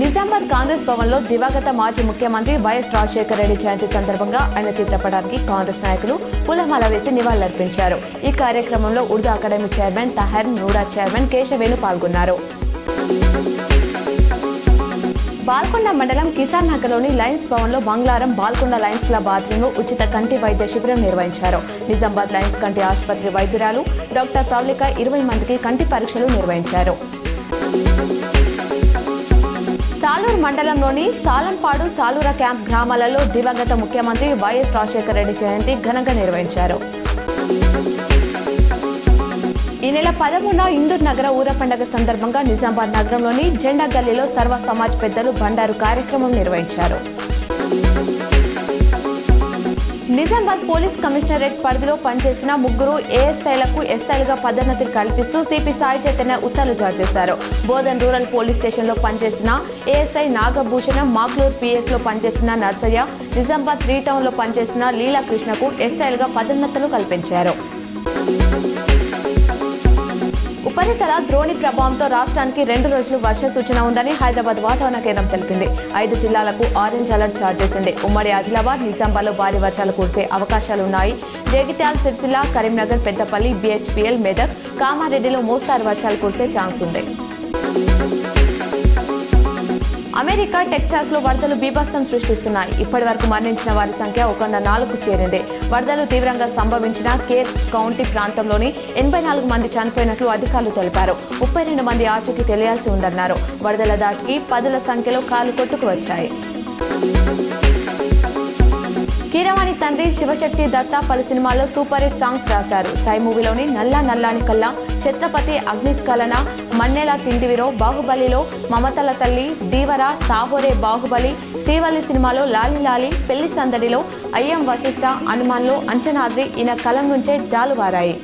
నిజామాబాద్ కాంగ్రెస్ భవన్లో దివంగత మాజీ ముఖ్యమంత్రి వైఎస్ రాజశేఖర రెడ్డి జయంతి సందర్భంగా ఆయన చిత్రపటానికి కాంగ్రెస్ నాయకులు పూలమాల వేసి నివాళులర్పించారు. ఈ కార్యక్రమంలో Urdu academy chairman Tahar, NUDA chairman Keshavelu పాల్గొన్నారు. బాల్కొండ మండలం కిసాన్ నగర్లోని లయన్స్ భవన్లో మంగళవారం బాల్కొండ లయన్స్ క్లబ్ ఆధ్వర్యంలో ఉచిత కంటి వైద్య శిబిరం నిర్వహించారు. నిజామాబాద్ లయన్స్ కంటి ఆసుపత్రి వైద్యురాలు డాక్టర్ ప్రౌలిక 20 మందికి కంటి పరీక్షలు నిర్వహించారు. సాలూరు మండలంలోని సాలంపాడు, సాలూర క్యాంప్ గ్రామాలలో దివంగత ముఖ్యమంత్రి వైఎస్ రాజశేఖర రెడ్డి జయంతి ఘనంగా నిర్వహించారు. ఈ నెల 13న ఇందూర్ నగర ఊర పండుగ సందర్భంగా నిజామాబాద్ నగరంలోని జెండా గల్లీలో సర్వ సమాజ్ పెద్దలు బండారు కార్యక్రమం నిర్వహించారు. నిజామాబాద్ పోలీస్ కమిషనరేట్ పరిధిలో పనిచేసిన 3 ఏఎస్ఐలకు ఎస్ఐలుగా పదోన్నతి కల్పిస్తూ సిపి సాయి చైతన్య ఉత్తర్వులు జారీ చేశారు. బోధన్ రూరల్ పోలీస్ స్టేషన్లో పనిచేసిన ఏఎస్ఐ నాగభూషణం, మాక్లూర్ పిఎస్లో పనిచేసిన నర్సయ్య, నిజామాబాద్ 3 టౌన్లో పనిచేసిన లీలాకృష్ణకు ఎస్ఐలుగా పదోన్నతులు కల్పించారు. ఉపరితల ద్రోణి ప్రభావంతో రాష్ట్రానికి 2 రోజులు వర్ష సూచన ఉందని హైదరాబాద్ వాతావరణ కేంద్రం తెలిపింది. 5 జిల్లాలకు ఆరెంజ్ అలర్ట్ జారీ చేసింది. ఉమ్మడి ఆదిలాబాద్, నిజామాబాద్లో భారీ వర్షాలు కురిసే అవకాశాలున్నాయి. జగిత్యాల, సిరిసిల్ల, కరీంనగర్, పెద్దపల్లి, బిహెచ్పిఎల్, మెదక్, కామారెడ్డిలో మోస్తారు వర్షాలు కురిసే ఛాన్స్ ఉంది. అమెరికా టెక్సాస్లో వరదలు బీభత్సం సృష్టిస్తున్నాయి. ఇప్పటి వరకు మరణించిన వారి సంఖ్య 104కు చేరింది. వరదలు తీవ్రంగా సంభవించిన కేర్ కౌంటీ ప్రాంతంలోని 84 మంది చనిపోయినట్లు అధికారులు తెలిపారు. 32 మంది ఆచూకీ తెలియాల్సి ఉందన్నారు. వరదల దాటికి 10ల సంఖ్యలో కాలు కొట్టుకు వచ్చాయి. కీరవాణి తండ్రి శివశక్తి దత్తా పలు సినిమాల్లో సూపర్ హిట్ సాంగ్స్ రాశారు. సై మూవీలోని నల్లా నల్లాని కల్లా, ఛత్రపతి, అగ్నిస్ఖలన, మన్నెల తిండివిరో, బాహుబలిలో మమతల తల్లి, దీవర, సాహోరే బాహుబలి, శ్రీవల్లి సినిమాలో లాలి లాలి, పెళ్లి సందడిలో, అయ్యం వశిష్ఠ, హనుమాన్లో అంచనాద్రి ఈయన కలం నుంచే జాలువారాయి.